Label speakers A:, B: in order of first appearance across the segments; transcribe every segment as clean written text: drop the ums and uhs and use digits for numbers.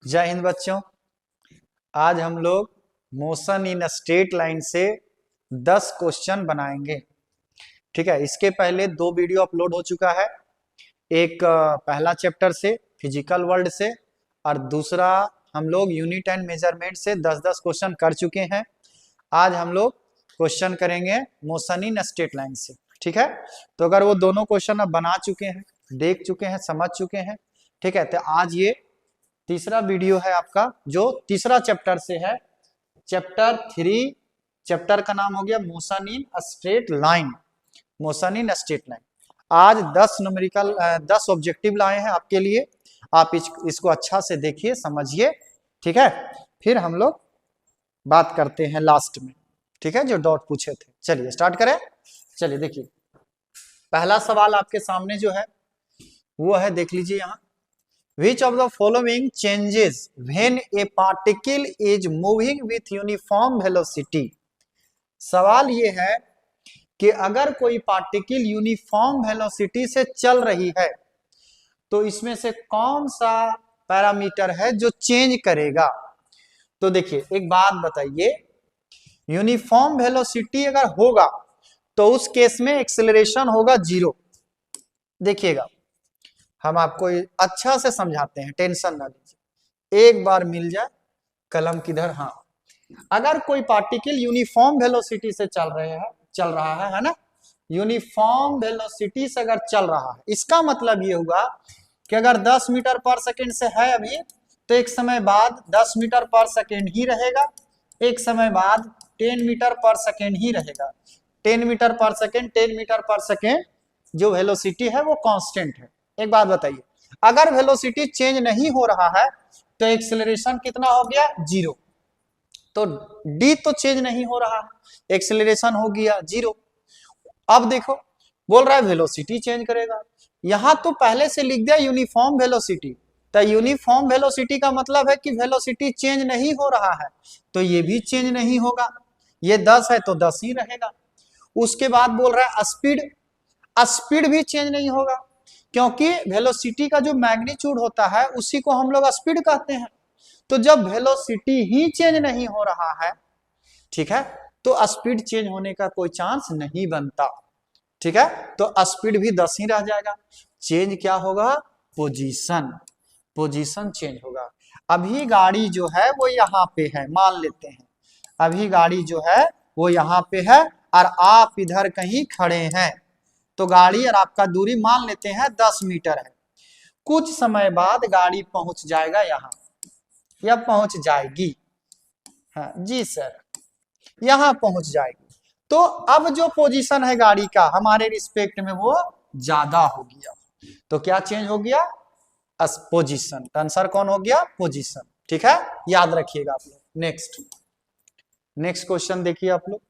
A: जय हिंद बच्चों। आज हम लोग मोशन इन स्ट्रेट लाइन से 10 क्वेश्चन बनाएंगे। ठीक है, इसके पहले 2 वीडियो अपलोड हो चुका है। एक पहला चैप्टर से फिजिकल वर्ल्ड से, और दूसरा हम लोग यूनिट एंड मेजरमेंट से 10-10 क्वेश्चन कर चुके हैं। आज हम लोग क्वेश्चन करेंगे मोशन इन स्ट्रेट लाइन से। ठीक है, तो अगर वो दोनों क्वेश्चन अब बना चुके हैं, देख चुके हैं, समझ चुके हैं, ठीक है, तो आज ये तीसरा वीडियो है आपका, जो तीसरा चैप्टर से है, चैप्टर 3। चैप्टर का नाम हो गया motion in straight line. Motion in straight line. आज 10 न्यूमेरिकल 10 ऑब्जेक्टिव लाए हैं आपके लिए। आप इसको अच्छा से देखिए, समझिए। ठीक है, फिर हम लोग बात करते हैं लास्ट में। ठीक है, जो डॉट पूछे थे। चलिए स्टार्ट करें। चलिए देखिए, पहला सवाल आपके सामने जो है वो है, देख लीजिए यहाँ। Which of the following changes when a particle is moving with uniform velocity? सवाल ये है कि अगर कोई पार्टिकल यूनिफॉर्म वेलोसिटी से चल रही है तो इसमें से कौन सा पैरामीटर है जो चेंज करेगा। तो देखिए, एक बात बताइए, यूनिफॉर्म वेलोसिटी अगर होगा तो उस केस में एक्सेलरेशन होगा 0। देखिएगा, हम आपको अच्छा से समझाते हैं, टेंशन ना लीजिए। एक बार मिल जाए कलम किधर। हाँ, अगर कोई पार्टिकल यूनिफॉर्म वेलोसिटी से चल रहा है ना, यूनिफॉर्म वेलोसिटी से अगर चल रहा है, इसका मतलब ये हुआ कि अगर 10 मीटर पर सेकेंड से है अभी, तो एक समय बाद 10 मीटर पर सेकेंड ही रहेगा, एक समय बाद 10 मीटर पर सेकेंड ही रहेगा। 10 मीटर पर सेकेंड, 10 मीटर पर सेकेंड जो वेलोसिटी है वो कांस्टेंट है। एक बात बताइए, अगर वेलोसिटी चेंज नहीं हो रहा है तो एक्सेलरेशन कितना हो गया? 0। तो डी तो चेंज नहीं हो रहा है, एक्सेलरेशन हो गया 0। अब देखो, बोल रहा है वेलोसिटी चेंज करेगा। यहां तो पहले से लिख दिया यूनिफॉर्म वेलोसिटी, तो यूनिफॉर्म वेलोसिटी का मतलब है कि वेलोसिटी चेंज नहीं हो रहा है, तो ये भी चेंज नहीं होगा। ये 10 है तो 10 ही रहेगा। उसके बाद बोल रहा है स्पीड, स्पीड भी चेंज नहीं होगा, क्योंकि वेलोसिटी का जो मैग्नीट्यूड होता है उसी को हम लोग स्पीड कहते हैं। तो जब वेलोसिटी ही चेंज नहीं हो रहा है, ठीक है, तो स्पीड चेंज होने का कोई चांस नहीं बनता। ठीक है, तो स्पीड भी 10 ही रह जाएगा। चेंज क्या होगा? पोजीशन, पोजीशन चेंज होगा। अभी गाड़ी जो है वो यहाँ पे है, मान लेते हैं अभी गाड़ी जो है वो यहाँ पे है और आप इधर कहीं खड़े हैं, तो गाड़ी और आपका दूरी मान लेते हैं 10 मीटर है। कुछ समय बाद गाड़ी पहुंच जाएगा यहाँ, या पहुंच जाएगी। हाँ जी सर, यहाँ पहुंच जाएगी। तो अब जो पोजीशन है गाड़ी का हमारे रिस्पेक्ट में वो ज्यादा हो गया, तो क्या चेंज हो गया? पोजीशन। आंसर कौन हो गया? पोजीशन। ठीक है, याद रखिएगा आप लोग। नेक्स्ट क्वेश्चन देखिए आप लोग।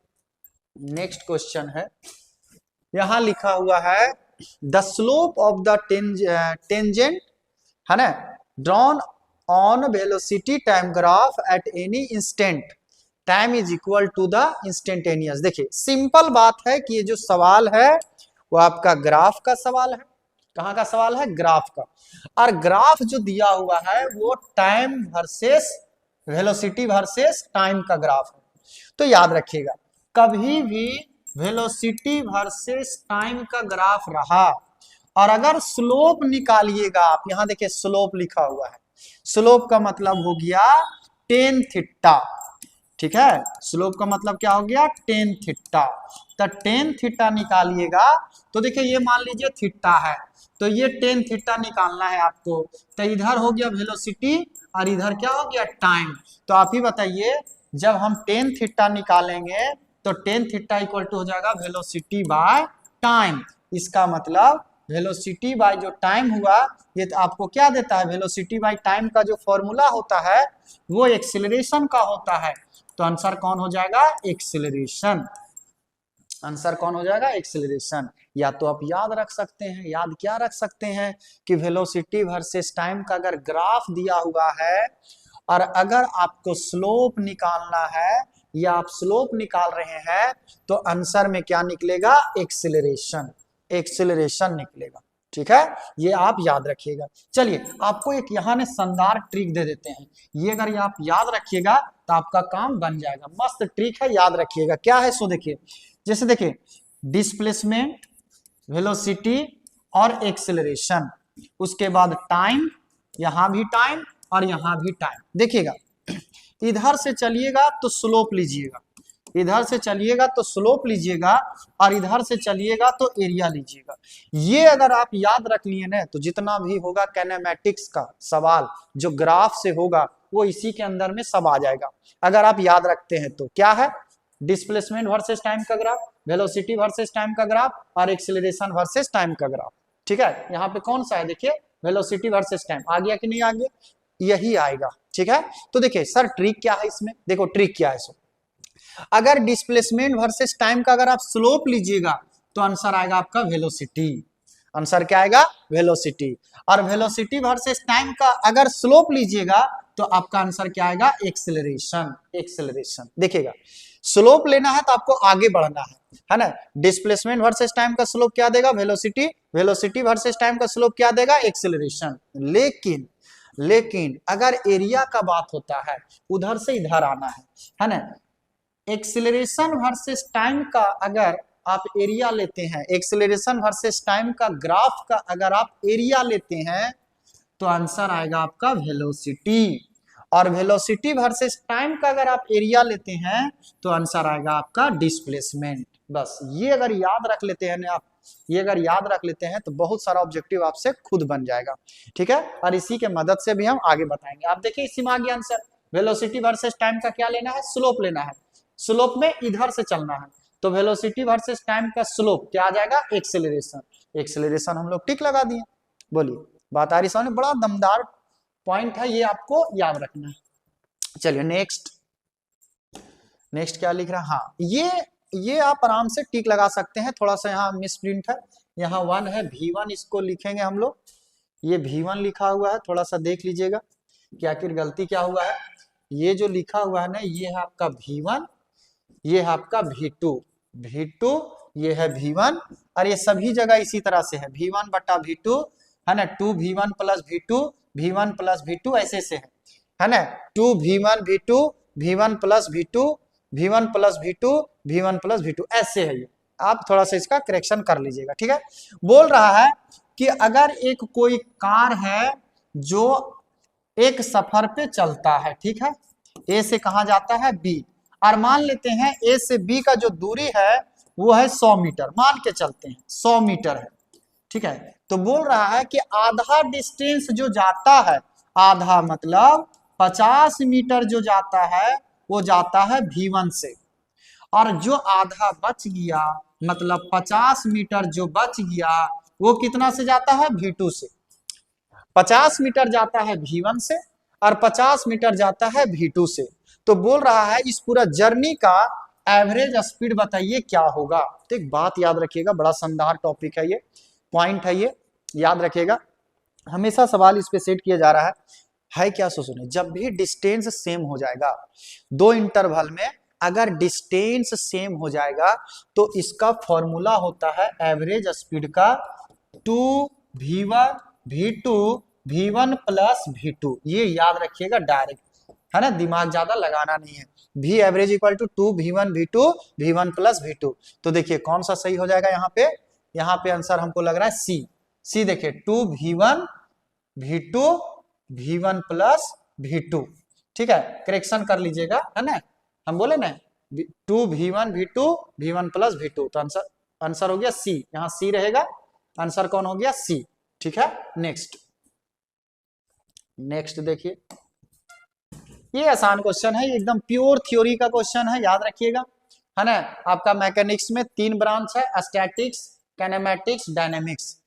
A: नेक्स्ट क्वेश्चन है, यहां लिखा हुआ है the slope of the tangent है ना, drawn on velocity time graph at any instant time is equal to the instantaneous. देखिए, सिंपल बात है कि ये जो सवाल है वो आपका ग्राफ का सवाल है। कहाँ का सवाल है? ग्राफ का। और ग्राफ जो दिया हुआ है वो time versus velocity versus time का ग्राफ है। तो याद रखिएगा, कभी भी वेलोसिटी वर्सेस टाइम का ग्राफ रहा और अगर स्लोप निकालिएगा आप, यहां देखिए स्लोप लिखा हुआ है, स्लोप का मतलब हो गया टेन थीटा। ठीक है, स्लोप का मतलब क्या हो गया? Tan theta. तो टेन थीटा निकालिएगा, तो देखिए ये मान लीजिए थीटा है, तो ये टेन थीटा निकालना है आपको। तो इधर हो गया वेलोसिटी और इधर क्या हो गया? टाइम। तो आप ही बताइए, जब हम टेन थीटा निकालेंगे तो टेन थीटा इक्वल टू हो जाएगा वेलोसिटी बाय टाइम। इसका मतलब वेलोसिटी बाय जो टाइम हुआ, ये तो आपको क्या देता है? वेलोसिटी बाय टाइम का जो फॉर्मूला होता है वो एक्सीलरेशन का होता है। तो आंसर कौन हो जाएगा? एक्सीलरेशन। आंसर कौन हो जाएगा? एक्सीलरेशन। या तो आप याद रख सकते हैं, याद क्या रख सकते हैं कि वेलोसिटी वर्सेस टाइम का अगर ग्राफ दिया हुआ है और अगर आपको स्लोप निकालना है या आप स्लोप निकाल रहे हैं, तो आंसर में क्या निकलेगा? एक्सीलरेशन, एक्सीलरेशन निकलेगा। ठीक है, ये आप याद रखिएगा। चलिए आपको एक यहाँ ने शानदार ट्रिक दे देते हैं, ये अगर ये आप याद रखिएगा तो आपका काम बन जाएगा। मस्त ट्रिक है, याद रखिएगा क्या है। सो देखिए, जैसे देखिए डिस्प्लेसमेंट, वेलोसिटी और एक्सेलरेशन, उसके बाद टाइम, यहां भी टाइम और यहां भी टाइम। देखिएगा इधर से चलिएगा तो स्लोप लीजिएगा, इधर से चलिएगा तो स्लोप लीजिएगा, और इधर से चलिएगा तो एरिया लीजिएगा। ये अगर आप याद रख लिए ना तो जितना भी होगा कैनेमैटिक्स का सवाल जो ग्राफ से होगा वो इसी के अंदर में सब आ जाएगा, अगर आप याद रखते हैं तो। क्या है? डिस्प्लेसमेंट वर्सेस टाइम का ग्राफ, वेलोसिटी वर्सेस टाइम का ग्राफ और एक्सेलरेशन वर्सेस टाइम का ग्राफ। ठीक है, यहाँ पे कौन सा है देखिए, वेलोसिटी वर्सेस टाइम। आ गया कि नहीं आ गया? यही आएगा। ठीक है, तो देखिए सर ट्रिक क्या है इसमें, देखो ट्रिक क्या है। सो अगर डिस्प्लेसमेंट वर्सेस टाइम का अगर आप स्लोप लीजिएगा तो आंसर आएगा आपका वेलोसिटी। आंसर क्या आएगा? वेलोसिटी। और वेलोसिटी वर्सेस टाइम का अगर स्लोप लीजिएगा तो आपका आंसर क्या आएगा? एक्सेलरेशन। एक्सेलरेशन देखिएगा, स्लोप लेना है तो आपको आगे बढ़ना है ना। डिस्प्लेसमेंट वर्सेस टाइम का स्लोप क्या देगा? वेलोसिटी। वेलोसिटी वर्सेस टाइम का स्लोप क्या देगा? एक्सेलरेशन। लेकिन अगर एरिया का बात होता है, उधर से इधर आना है ना। एक्सेलरेशन वर्सेस टाइम का अगर आप एरिया लेते हैं, एक्सेलरेशन वर्सेस टाइम का ग्राफ का अगर आप एरिया लेते हैं तो आंसर आएगा आपका वेलोसिटी। और वेलोसिटी वर्सेस टाइम का अगर आप एरिया लेते हैं तो आंसर आएगा आपका डिस्प्लेसमेंट। बस ये अगर याद रख लेते हैं ना आप, ये अगर याद रख लेते हैं तो बहुत सारा ऑब्जेक्टिव आपसे खुद बन जाएगा। ठीक है, और इसी के मदद से भी हम आगे बताएंगे। आप देखिए इसी में आ गया आंसर। वेलोसिटी वर्सेस टाइम का क्या लेना है? स्लोप लेना है। स्लोप में इधर से चलना है तो वेलोसिटी वर्सेस टाइम का स्लोप क्या आ जाएगा? एक्सेलरेशन। एक्सेलरेशन हम लोग टिक लगा दिए। बोलिए बात आ रही समझ? बड़ा दमदार पॉइंट है, ये आपको याद रखना है। चलिए नेक्स्ट क्या लिख रहा है? हाँ, ये आप आराम से टिक लगा सकते हैं। थोड़ा सा यहाँ मिस प्रिंट है, यहाँ 1 है, V1 इसको लिखेंगे हम लोग। ये V1 लिखा हुआ है, थोड़ा सा देख लीजिएगा कि आखिर गलती क्या हुआ है। ये जो लिखा हुआ है ना, ये है आपका V1, ये है आपका V2, ये है V1, और ये सभी जगह इसी तरह से है V1 बटा V2 है ना। 2V1 plus V2, V1 plus V2 ऐसे से है ना। 2V1 V2, V1 plus V2, V1 plus V2, V1 plus V2 ऐसे है ये। आप थोड़ा सा इसका करेक्शन कर लीजिएगा। ठीक है, बोल रहा है कि अगर एक कोई कार है जो एक सफर पे चलता है, ठीक है, ए से कहा जाता है बी, और मान लेते हैं ए से बी का जो दूरी है वो है 100 मीटर, मान के चलते हैं 100 मीटर है। ठीक है, तो बोल रहा है कि आधा डिस्टेंस जो जाता है, आधा मतलब 50 मीटर जो जाता है वो जाता है V1 से, और जो आधा बच गया मतलब 50 मीटर जो बच गया वो कितना से जाता है? V2 से। 50 मीटर जाता है V1 से और 50 मीटर जाता है V2 से। तो बोल रहा है इस पूरा जर्नी का एवरेज स्पीड बताइए क्या होगा। तो एक बात याद रखिएगा, बड़ा शानदार टॉपिक है ये, पॉइंट है ये, याद रखिएगा। हमेशा सवाल इस पे सेट किया जा रहा है क्या? सो सुनिए, जब भी डिस्टेंस सेम हो जाएगा दो इंटरवल में, अगर डिस्टेंस सेम हो जाएगा तो इसका फॉर्मूला होता है एवरेज स्पीड का 2V1 V2 V1 plus V2। ये याद रखिएगा डायरेक्ट, है ना, दिमाग ज्यादा लगाना नहीं है। V average equal to 2V1 V2 V1 plus V2। तो देखिए कौन सा सही हो जाएगा यहाँ पे आंसर हमको लग रहा है सी। देखिए 2V1 V2 V1 plus V2। ठीक है, करेक्शन कर लीजिएगा, है ना, हम बोले ना 2V1 V2 V1 plus V2। तो आंसर हो गया सी, यहाँ सी रहेगा, आंसर कौन हो गया? सी। ठीक है, नेक्स्ट देखिए, ये आसान क्वेश्चन है, ये एकदम प्योर थ्योरी का क्वेश्चन है, याद रखिएगा, है ना। आपका मैकेनिक्स में 3 ब्रांच है, स्टैटिक्स, काइनेमैटिक्स, डायनेमिक्स।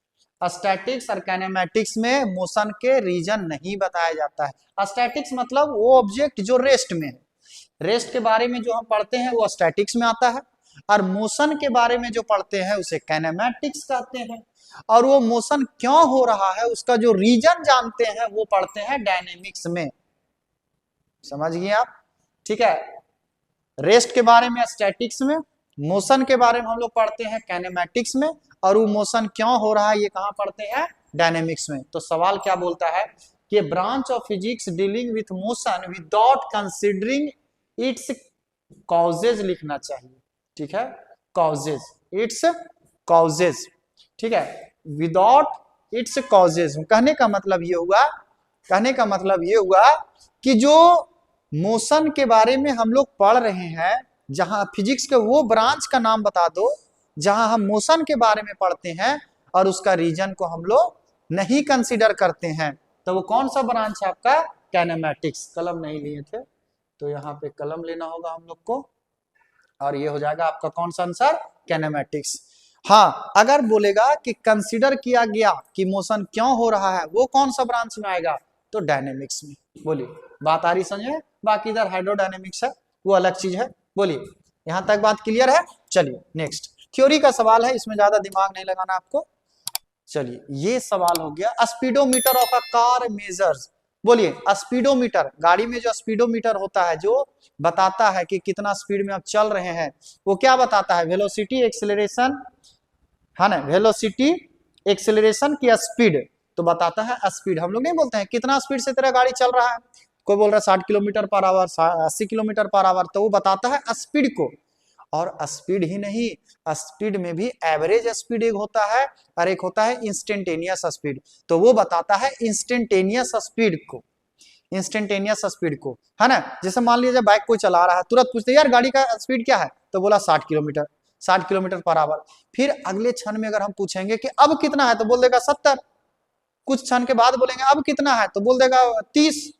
A: स्टैटिक्स और काइनेमैटिक्स में मोशन के रीजन नहीं बताया जाता है। स्टैटिक्स मतलब वो ऑब्जेक्ट जो रेस्ट में है, रेस्ट के बारे में जो हम पढ़ते हैं वो स्टैटिक्स में आता है, और मोशन के बारे में जो पढ़ते हैं उसे काइनेमैटिक्स कहते हैं, और वो मोशन क्यों हो रहा है उसका जो रीजन जानते हैं वो पढ़ते हैं डायनेमिक्स में। समझ गए आप? ठीक है, रेस्ट के बारे में स्टैटिक्स में, मोशन के बारे में हम लोग पढ़ते हैं काइनेमैटिक्स में, और वो मोशन क्यों हो रहा है ये कहाँ पढ़ते हैं, डायनेमिक्स में। तो सवाल क्या बोलता है कि branch of physics dealing with motion without considering its causes लिखना चाहिए। ठीक है, कॉजेज, इट्स कॉजेज। ठीक है, विदाउट इट्स कॉजेज। कहने का मतलब ये हुआ, कहने का मतलब ये हुआ कि जो मोशन के बारे में हम लोग पढ़ रहे हैं, जहां फिजिक्स के वो ब्रांच का नाम बता दो जहां हम मोशन के बारे में पढ़ते हैं और उसका रीजन को हम लोग नहीं कंसीडर करते हैं, तो वो कौन सा ब्रांच है आपका, काइनेमैटिक्स। कलम नहीं लिए थे तो यहाँ पे कलम लेना होगा हम लोग को, और ये हो जाएगा आपका कौन सा आंसर, काइनेमैटिक्स। हाँ, अगर बोलेगा कि कंसीडर किया गया कि मोशन क्यों हो रहा है, वो कौन सा ब्रांच में आएगा, तो डायनेमिक्स में। बोलिए, बात आ रही समझे। बाकी इधर हाइड्रोडायनेमिक्स है, वो अलग चीज है। बोलिए, यहां तक बात क्लियर है। चलिए नेक्स्ट, थ्योरी का सवाल है, इसमें ज्यादा दिमाग नहीं लगाना आपको। चलिए, ये सवाल हो गया, speedometer of a car measures. बोलिए, स्पीडोमीटर, गाड़ी में जो स्पीडोमीटर होता है जो बताता है कि कितना स्पीड में आप चल रहे हैं, वो क्या बताता है, वेलोसिटी, एक्सेलरेशन, है ना, वेलोसिटी, एक्सेलरेशन की स्पीड, तो बताता है स्पीड। हम लोग नहीं बोलते हैं कितना स्पीड से तेरा गाड़ी चल रहा है, कोई बोल रहा है 60 kilometre per hour, 80 kilometre per hour, तो वो बताता है स्पीड को। और स्पीड ही नहीं, स्पीड में भी एवरेज स्पीड एक होता है और एक होता है इंस्टेंटेनियस स्पीड, तो वो बताता है इंस्टेंटेनियस स्पीड को, इंस्टेंटेनियस स्पीड को, है ना। जैसे मान लीजिए बाइक कोई चला रहा है, तुरंत पूछते यार गाड़ी का स्पीड क्या है, तो बोला 60 किलोमीटर, 60 किलोमीटर पर आवर। फिर अगले क्षण में अगर हम पूछेंगे कि अब कितना है, तो बोल देगा 70। कुछ क्षण के बाद बोलेंगे अब कितना है, तो बोल देगा 30।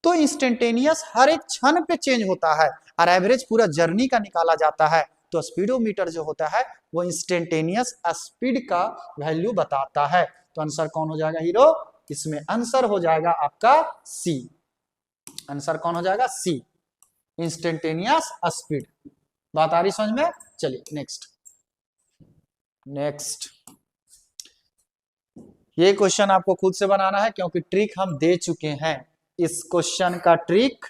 A: तो इंस्टेंटेनियस हर एक क्षण पे चेंज होता है और एवरेज पूरा जर्नी का निकाला जाता है। तो स्पीडोमीटर जो होता है वो इंस्टेंटेनियस स्पीड का वैल्यू बताता है। तो आंसर कौन हो जाएगा हीरो, इसमें आंसर हो जाएगा आपका सी। आंसर कौन हो जाएगा, सी, इंस्टेंटेनियस स्पीड। बात आ रही समझ में। चलिए नेक्स्ट, नेक्स्ट ये क्वेश्चन आपको खुद से बनाना है क्योंकि ट्रिक हम दे चुके हैं, इस क्वेश्चन का ट्रिक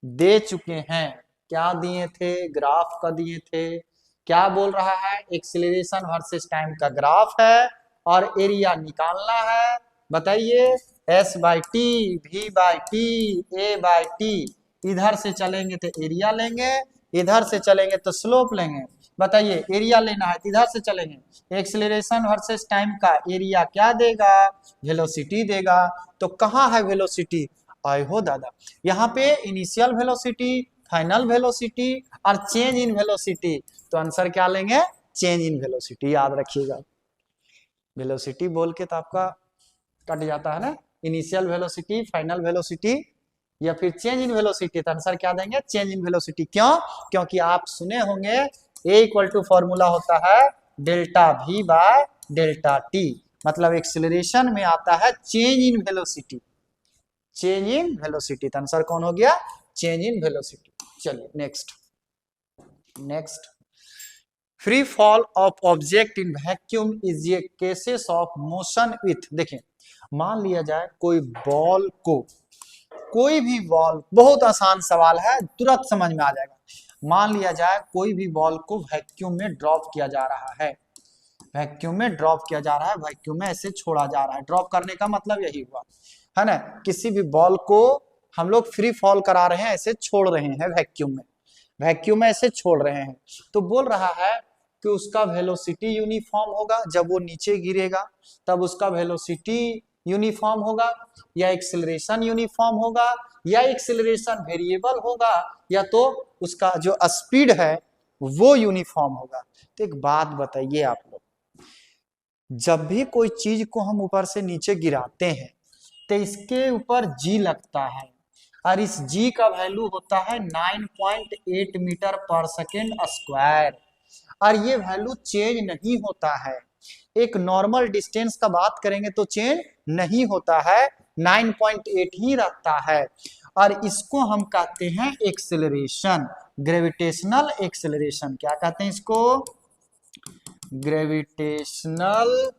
A: दे चुके हैं। क्या दिए थे, ग्राफ का दिए थे। क्या बोल रहा है, एक्सीलरेशन वर्सेस टाइम का ग्राफ है और एरिया निकालना है। बताइए, S by T, V by T, A by T. इधर से चलेंगे तो एरिया लेंगे, इधर से चलेंगे तो स्लोप लेंगे। बताइए, एरिया लेना है तो इधर से चलेंगे, एक्सीलरेशन वर्सेस टाइम का एरिया क्या देगा, वेलोसिटी देगा। तो कहाँ है वेलोसिटी, आए हो दादा, यहाँ पे इनिशियल वेलोसिटी, फाइनल वेलोसिटी और चेंज इन वेलोसिटी। तो आंसर क्या लेंगे, चेंज इन वेलोसिटी, याद रखिएगा। वेलोसिटी बोल के तो आपका कट जाता है ना, इनिशियल वेलोसिटी, फाइनल वेलोसिटी या फिर चेंज इन वेलोसिटी। तो आंसर क्या देंगे, चेंज इन वेलोसिटी। क्यों, क्योंकि आप सुने होंगे ए इक्वल टू फॉर्मूला होता है delta we by delta T, मतलब एक्सीलरेशन में आता है change in velocity, change in velocity. तो आंसर कौन हो गया, चेंज इन वेलोसिटी। चलिए next, next, free fall of object in vacuum is a cases of motion with. देखिए, मान लिया जाए कोई बॉल को, कोई भी बॉल, बहुत आसान सवाल है, तुरंत समझ में आ जाएगा। मान लिया जाए कोई भी बॉल को वैक्यूम में ड्रॉप किया जा रहा है, वैक्यूम में ड्रॉप किया जा रहा है, वैक्यूम में ऐसे छोड़ा जा रहा है। ड्रॉप करने का मतलब यही हुआ, है ना, किसी भी बॉल को हम लोग फ्री फॉल करा रहे हैं, ऐसे छोड़ रहे हैं वैक्यूम में, वैक्यूम में ऐसे छोड़ रहे हैं। तो बोल रहा है कि उसका वेलोसिटी यूनिफॉर्म होगा, जब वो नीचे गिरेगा तब उसका वेलोसिटी यूनिफॉर्म होगा, या एक्सेलरेशन यूनिफॉर्म होगा, या एक्सेलरेशन वेरिएबल होगा, या तो उसका जो स्पीड है वो यूनिफॉर्म होगा। तो एक बात बताइए आप लोग, जब भी कोई चीज को हम ऊपर से नीचे गिराते हैं तो इसके ऊपर जी लगता है, और इस जी का वैल्यू होता है 9.8 मीटर पर सेकेंड स्क्वायर, और ये वैल्यू चेंज नहीं होता है। एक नॉर्मल डिस्टेंस का बात करेंगे तो चेंज नहीं होता है, 9.8 ही रहता है, और इसको हम कहते हैं एक्सेलरेशन, ग्रेविटेशनल एक्सेलरेशन। क्या कहते हैं इसको, ग्रेविटेशनल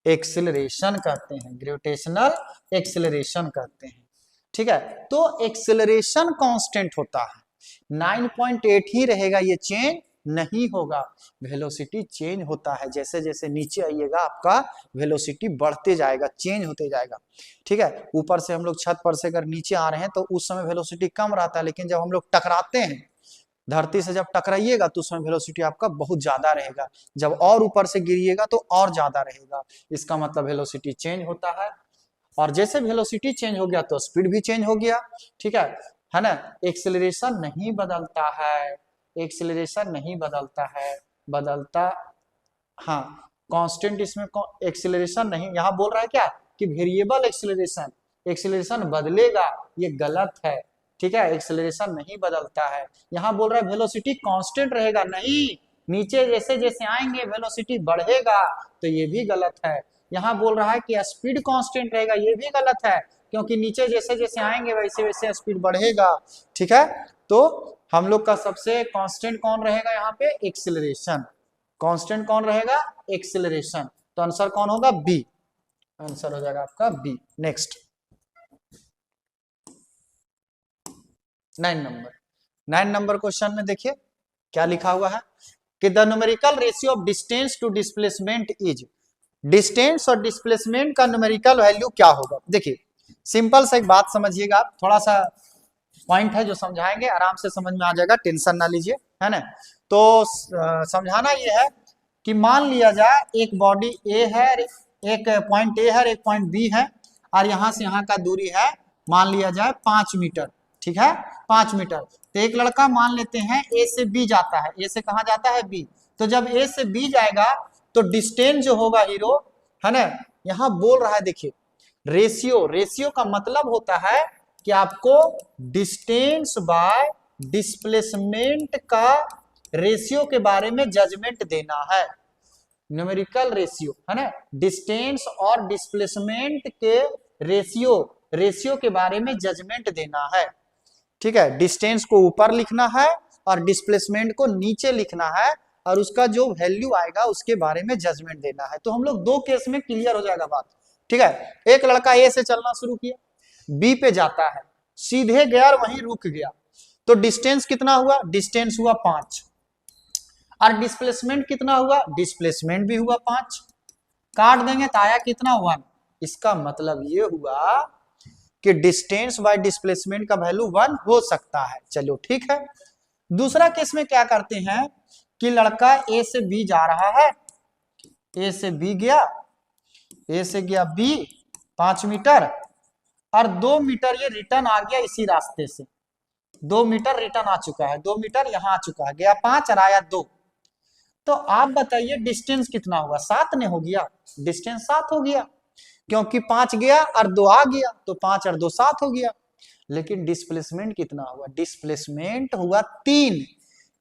A: एक्सेलरेशन कहते हैं, ग्रेविटेशनल एक्सेलरेशन कहते हैं। ठीक है, तो एक्सेलरेशन कांस्टेंट होता है, 9.8 ही रहेगा, ये चेंज नहीं होगा, वेलोसिटी चेंज होता है। जैसे जैसे नीचे आइएगा आपका वेलोसिटी बढ़ते जाएगा, चेंज होते जाएगा। ठीक है, ऊपर से हम लोग छत पर से अगर नीचे आ रहे हैं तो उस समय वेलोसिटी कम रहता है, लेकिन जब हम लोग टकराते हैं धरती से, जब टकराइएगा तो उसमें वेलोसिटी आपका बहुत ज्यादा रहेगा, जब और ऊपर से गिरिएगा तो और ज्यादा रहेगा। इसका मतलब वेलोसिटी चेंज होता है। और जैसे वेलोसिटी चेंज हो गया तो स्पीड भी चेंज हो गया। ठीक है ना। एक्सेलरेशन नहीं बदलता है, एक्सेलरेशन नहीं बदलता है, बदलता, हाँ कांस्टेंट इसमें एक्सेलरेशन नहीं, यहाँ बोल रहा है क्या कि वेरिएबल एक्सेलरेशन, एक्सेलरेशन बदलेगा, ये गलत है। ठीक है, एक्सेलरेशन नहीं बदलता है। यहाँ बोल रहा है वेलोसिटी कांस्टेंट रहेगा, नहीं, नीचे जैसे जैसे आएंगे वेलोसिटी बढ़ेगा, तो ये भी गलत है। यहाँ बोल रहा है कि स्पीड कांस्टेंट रहेगा, ये भी गलत है, क्योंकि नीचे जैसे जैसे आएंगे वैसे वैसे स्पीड बढ़ेगा। ठीक है, तो हम लोग का सबसे कांस्टेंट कौन रहेगा यहाँ पे, एक्सेलरेशन। कांस्टेंट कौन रहेगा, एक्सेलरेशन। तो आंसर कौन होगा, बी, आंसर हो जाएगा आपका बी। नेक्स्ट 9 नंबर क्वेश्चन में देखिए क्या लिखा हुआ है कि the numerical ratio of distance to displacement is, distance और डिस्प्लेसमेंट का न्यूमेरिकल वैल्यू क्या होगा। देखिए सिंपल सा एक बात समझिएगा आप, थोड़ा सा पॉइंट है जो समझाएंगे, आराम से समझ में आ जाएगा, टेंशन ना लीजिए, है ना। तो समझाना ये है कि मान लिया जाए एक बॉडी ए है, एक पॉइंट ए है, एक पॉइंट बी है, और यहां से यहाँ का दूरी है मान लिया जाए 5 मीटर। ठीक है, 5 मीटर। तो एक लड़का मान लेते हैं ए से बी जाता है, ए से कहा जाता है बी, तो जब ए से बी जाएगा तो डिस्टेंस जो होगा हीरो, है ना, यहाँ बोल रहा है देखिए रेशियो, रेशियो का मतलब होता है कि आपको डिस्टेंस बाय डिस्प्लेसमेंट का रेशियो के बारे में जजमेंट देना है। न्यूमेरिकल रेशियो, है ना, डिस्टेंस और डिस्प्लेसमेंट के रेशियो, रेशियो के बारे में जजमेंट देना है। ठीक है, डिस्टेंस को ऊपर लिखना है और डिस्प्लेसमेंट को नीचे लिखना है, और उसका जो वैल्यू आएगा उसके बारे में जजमेंट देना है। तो हम लोग दो केस में क्लियर हो जाएगा बात। ठीक है, एक लड़का ए से चलना शुरू किया, बी पे जाता है, सीधे गया और वहीं रुक गया, तो डिस्टेंस कितना हुआ, डिस्टेंस हुआ 5, और डिस्प्लेसमेंट कितना हुआ, डिस्प्लेसमेंट भी हुआ 5, काट देंगे तो आया कितना, 1। इसका मतलब ये हुआ कि डिस्टेंस बाय डिस्प्लेसमेंट का वैल्यू 1 हो सकता है। चलो ठीक है। दूसरा केस में क्या करते हैं कि लड़का ए से बी जा रहा है, ए से बी गया, ए से गया बी 5 मीटर, और 2 मीटर ये रिटर्न आ गया इसी रास्ते से, 2 मीटर रिटर्न आ चुका है, 2 मीटर यहाँ आ चुका है, गया 5 और आया 2। तो आप बताइए डिस्टेंस कितना हुआ, 7 ने हो गया, डिस्टेंस 7 हो गया, क्योंकि 5 गया और 2 आ गया, तो 5 और 2 7 हो गया। लेकिन डिस्प्लेसमेंट कितना हुआ, डिस्प्लेसमेंट हुआ 3,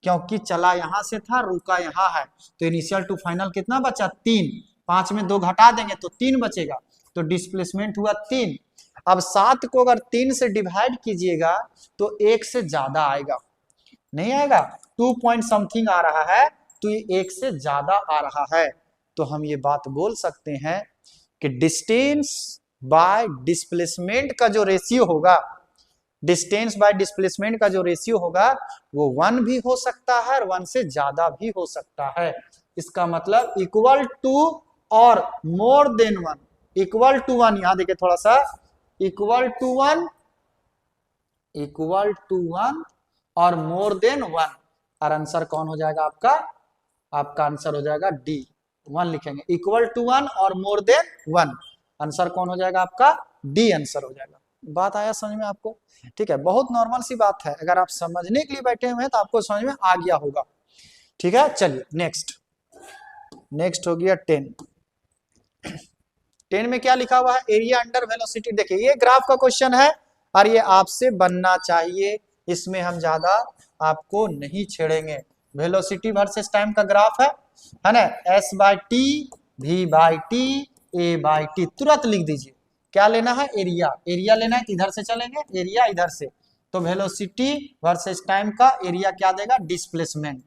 A: क्योंकि चला यहां से था, रुका यहाँ है, तो इनिशियल टू फाइनल कितना बचा, 3, 5 में 2 घटा देंगे तो 3 बचेगा, तो डिस्प्लेसमेंट हुआ 3। अब 7 को अगर 3 से डिवाइड कीजिएगा तो 1 से ज्यादा आएगा, नहीं आएगा, 2 पॉइंट समथिंग आ रहा है, तो ये 1 से ज्यादा आ रहा है। तो हम ये बात बोल सकते हैं कि डिस्टेंस बाय डिस्प्लेसमेंट का जो रेशियो होगा, डिस्टेंस बाय डिस्प्लेसमेंट का जो रेशियो होगा वो 1 भी हो सकता है और 1 से ज्यादा भी हो सकता है। इसका मतलब इक्वल टू और मोर देन 1, इक्वल टू 1, यहां देखिए थोड़ा सा, इक्वल टू 1, इक्वल टू 1 और मोर देन 1, और आंसर कौन हो जाएगा आपका, आपका आंसर हो जाएगा डी, 1 लिखेंगे, इक्वल टू 1 और मोर देन 1, आंसर कौन हो जाएगा आपका, डी आंसर हो जाएगा। बात आया समझ में आपको। ठीक है, बहुत नॉर्मल सी बात है, अगर आप समझने के लिए बैठे हुए हैं तो आपको समझ में आ गया होगा। ठीक है, चलिए नेक्स्ट, नेक्स्ट हो गया 10। 10 में क्या लिखा हुआ है, एरिया अंडर वेलोसिटी। देखिए ये ग्राफ का क्वेश्चन है और ये आपसे बनना चाहिए, इसमें हम ज्यादा आपको नहीं छेड़ेंगे। वेलोसिटी वर्सेस टाइम का ग्राफ है ना, S by T, V by T, A by T, तुरंत लिख दीजिए क्या लेना है, एरिया, एरिया लेना है, इधर से चलेंगे, एरिया इधर से, तो वेलोसिटी वर्सेस टाइम का एरिया क्या देगा, डिस्प्लेसमेंट,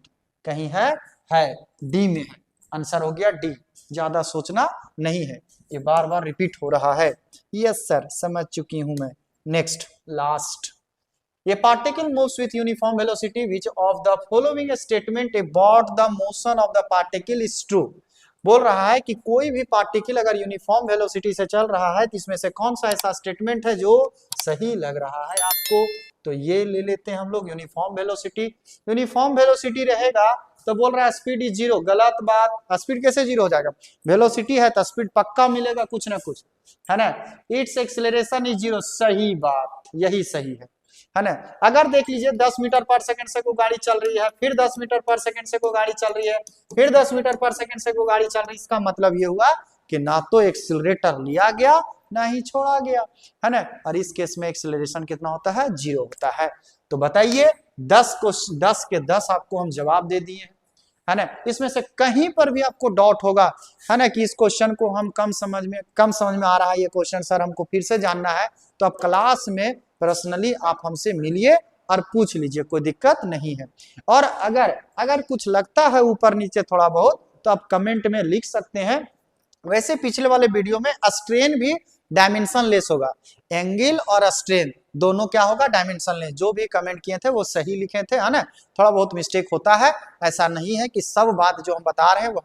A: कहीं है डी में है, आंसर हो गया डी, ज्यादा सोचना नहीं है, ये बार बार रिपीट हो रहा है। यस सर समझ चुकी हूं मैं। Next last A particle moves with uniform velocity. Which of the following statement about the motion of the particle is true? बोल रहा है कि कोई भी पार्टिकल अगर यूनिफॉर्म वेलोसिटी से चल रहा है तो इसमें से कौन सा ऐसा स्टेटमेंट है जो सही लग रहा है आपको? तो ये ले लेते हैं हम लोग यूनिफॉर्म वेलोसिटी। यूनिफॉर्म वेलोसिटी रहेगा तो बोल रहा है स्पीड इज जीरो, गलत बात। स्पीड कैसे जीरो हो जाएगा? वेलोसिटी है तो स्पीड पक्का मिलेगा कुछ ना कुछ, है ना। इट्स एक्सेलरेशन इज जीरो, सही बात, यही सही है ना। अगर देख लीजिए 10 मीटर पर सेकंड से कोई गाड़ी चल रही है, फिर 10 मीटर पर सेकंड से कोई गाड़ी चल रही है, फिर 10 मीटर पर सेकंड से कोई गाड़ी चल रही है, इसका मतलब ये हुआ कि ना तो एक्सीलरेटर लिया गया ना ही छोड़ा गया, है ना। और इस केस में एक्सीलरेशन कितना होता है? जीरो होता है। तो बताइए 10 के 10 आपको हम जवाब दे दिए, है ना। इसमें से कहीं पर भी आपको डाउट होगा, है ना, कि इस क्वेश्चन को हम कम समझ में आ रहा है ये क्वेश्चन सर हमको फिर से जानना है, तो आप क्लास में पर्सनली आप हमसे मिलिए और पूछ लीजिए, कोई दिक्कत नहीं है। और अगर कुछ लगता है ऊपर नीचे थोड़ा बहुत तो आप कमेंट में लिख सकते हैं। वैसे पिछले वाले वीडियो में स्ट्रेन भी डायमेंशन लेस होगा, एंगल और स्ट्रेन दोनों क्या होगा? Dimension less. जो भी कमेंट किए थे वो सही लिखे थे, है ना। थोड़ा बहुत मिस्टेक होता है, ऐसा नहीं है कि सब बात जो हम बता रहे हैं वो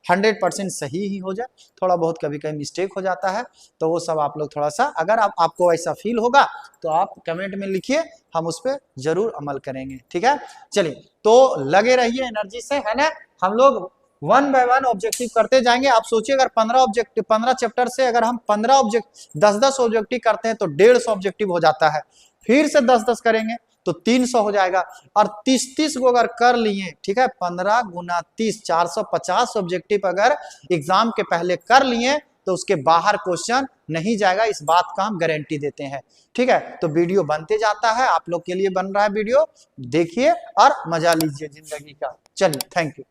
A: 100% सही ही हो जाए, थोड़ा बहुत कभी कभी मिस्टेक हो जाता है। तो वो सब आप लोग थोड़ा सा, अगर आपको ऐसा फील होगा तो आप कमेंट में लिखिए, हम उस पर जरूर अमल करेंगे, ठीक है। चलिए तो लगे रहिए एनर्जी से, है ना। हम लोग 1 बाय 1 ऑब्जेक्टिव करते जाएंगे। आप सोचिए अगर 15 चैप्टर से अगर हम 10 ऑब्जेक्टिव करते हैं तो 150 ऑब्जेक्टिव हो जाता है। फिर से 10 करेंगे तो 300 हो जाएगा। और 30 को अगर कर लिए, ठीक है, 15 गुना 30 450 ऑब्जेक्टिव अगर एग्जाम के पहले कर लिए तो उसके बाहर क्वेश्चन नहीं जाएगा, इस बात का हम गारंटी देते हैं, ठीक है। तो वीडियो बनते जाता है, आप लोग के लिए बन रहा है वीडियो, देखिए और मजा लीजिए जिंदगी का। चलिए, थैंक यू।